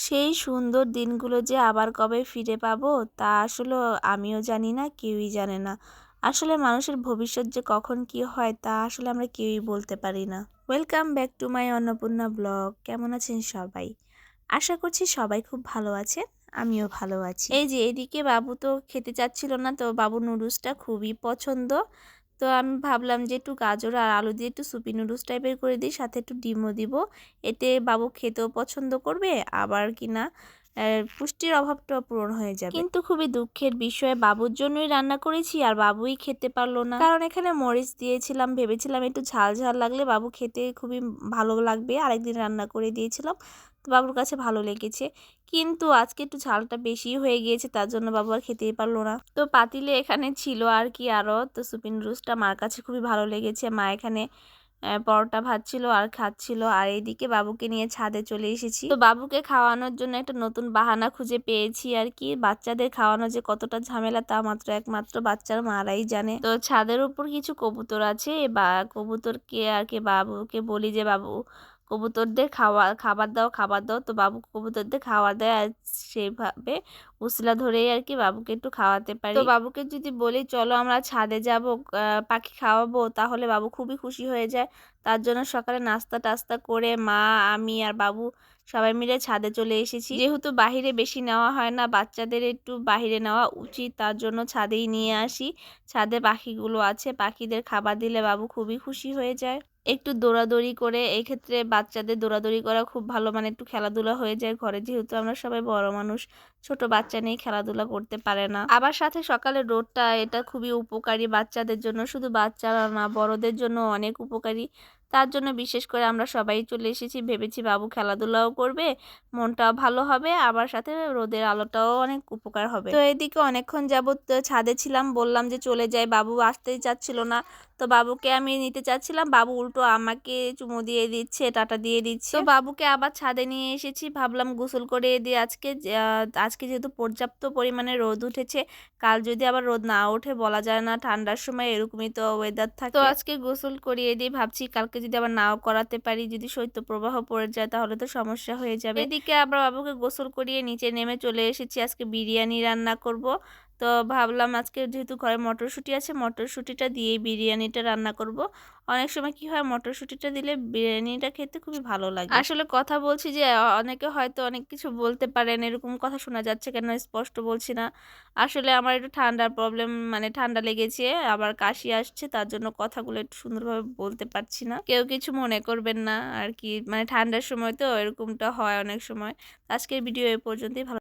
সেই সুন্দর দিনগুলো যে আবার কবে ফিরে পাবো তা আসলে আমিও জানি না, কেউই জানে না। আসলে মানুষের ভবিষ্যৎ যে কখন কি হয় তা আসলে আমরা কেউই বলতে পারি না। Welcome back to my Annapurna blog. কেমন আছেন সবাই? আশা করছি সবাই খুব ভালো আছেন। আমিও ভালো আছি। এই যে এদিকে বাবু তো খেতে চাচ্ছিল না, তো বাবু নুডলসটা খুবই পছন্দ। তো আমি ভাবলাম যে একটু গাজর আর আলু দিয়ে একটু সুপি নুডলস টাইপের করে দিই, সাথে একটু ডিমও দিব। এতে বাবু খেতেও পছন্দ করবে, আবার কিনা পুষ্টির অভাবটাও পূরণ হয়ে যাবে। কিন্তু খুবই দুঃখের বিষয়, বাবুর জন্যই রান্না করেছি আর বাবুই খেতে পারলো না। কারণ এখানে মরিচ দিয়েছিলাম, ভেবেছিলাম একটু ঝাল ঝাল লাগলে বাবু খেতে খুবই ভালো লাগবে। আরেকদিন রান্না করে দিয়েছিলাম, তো বাবুর কাছে ভালো লেগেছে। কিন্তু আজকে একটু ঝালটা বেশি হয়ে গিয়েছে, তার জন্য বাবু আর খেতেই পারলো না। তো পাতিলে এখানে ছিল আর কি আরও, তো সুপিন রুসটা মার কাছে খুবই ভালো লেগেছে। মা এখানে পরোটা ভাজছিল আর খাচ্ছিল, আর এইদিকে বাবুকে নিয়ে ছাদে চলে এসেছি। তো বাবুকে খাওয়ানোর জন্য একটা নতুন বাহানা খুঁজে পেয়েছি আর কি। বাচ্চাদের খাওয়ানো যে কতটা ঝামেলা তা মাত্র একমাত্র বাচ্চার মারাই জানে। তো ছাদের উপর কিছু কবুতর আছে, বা কবুতরকে আর কি বাবুকে বলি যে বাবু কবুতরদের খাবার দাও খাবার দাও, তো বাবু কবুতরদের খাবার দেয় আর সেইভাবে উসিলা ধরেই আর কি বাবুকে একটু খাওয়াতে পারি। তো বাবুকে যদি বলি চলো আমরা ছাদে যাব পাখি খাওয়াবো, তাহলে বাবু খুবই খুশি হয়ে যায়। তার জন্য সকালে নাস্তা টাস্তা করে মা, আমি আর বাবু সবাই মিলে ছাদে চলে এসেছি। যেহেতু বাহিরে বেশি নেওয়া হয় না, বাচ্চাদের একটু বাহিরে নেওয়া উচিত, তার জন্য ছাদেই নিয়ে আসি। ছাদে পাখিগুলো আছে, পাখিদের খাবার দিলে বাবু খুবই খুশি হয়ে যায়। একটু দৌড়াদৌড়ি করে, এই ক্ষেত্রে বাচ্চাদের দৌড়াদৌড়ি করা খুব ভালো, মানে একটু খেলাধুলা হয়ে যায় ঘরে, যেহেতু আমরা সবাই বড় মানুষ, ছোট বাচ্চা নেই, খেলাধুলা করতে পারে না। আবার সাথে সকালের রোদটা, এটা খুবই উপকারী বাচ্চাদের জন্য, শুধু বাচ্চারা না বড়দের জন্য অনেক উপকারী। তার জন্য বিশেষ করে আমরা সবাই চলে এসেছি, ভেবেছি বাবু খেলাধুলাও করবে, মনটাও ভালো হবে, আবার সাথে রোদের আলোটাও অনেক উপকার হবে। তো এদিকে অনেকক্ষণ যাবত ছাদে ছিলাম, বললাম যে চলে যাই, বাবু আসতেই চাচ্ছিল না। তো বাবুকে আমি নিতে চাচ্ছিলাম, বাবু উল্টো আমাকে চুমু দিয়ে দিচ্ছে, টাটা দিয়ে দিচ্ছে। তো বাবুকে আবার ছাদে নিয়ে এসেছি, ভাবলাম গোসল করে দিয়ে আজকে আজকে যেহেতু পর্যাপ্ত পরিমাণে রোদ উঠেছে, কাল যদি আবার রোদ না ওঠে বলা যায় না, ঠান্ডার সময় এরকমই তো ওয়েদার থাকে। তো আজকে গোসল করিয়ে দিয়ে ভাবছি কালকে যদি আবার নাও করাতে পারি, যদি শৈত্যপ্রবাহ পড়ে যায় তাহলে তো সমস্যা হয়ে যাবে। এদিকে আবার বাবুকে গোসল করিয়ে নিচে নেমে চলে এসেছি, আজকে বিরিয়ানি রান্না করব। তো ভাবলাম আজকে যেহেতু ঘরে মটরশুঁটি আছে, মটরশুঁটিটা দিয়ে বিরিয়ানিটা রান্না করব। অনেক সময় কি হয়, মটরশুঁটিটা দিলে বিরিয়ানিটা খেতে খুবই ভালো লাগে। আসলে কথা বলছি যে অনেকে হয়তো অনেক কিছু বলতে পারেন এরকম কথা শোনা যাচ্ছে কেন, স্পষ্ট বলছি না। আসলে আমার একটু ঠান্ডার প্রবলেম, মানে ঠান্ডা লেগেছে, আবার কাশি আসছে, তার জন্য কথাগুলো একটু সুন্দরভাবে বলতে পারছি না। কেউ কিছু মনে করবেন না আর কি, মানে ঠান্ডার সময় তো এরকমটা হয় অনেক সময়। আজকের ভিডিও এই পর্যন্তই। ভালো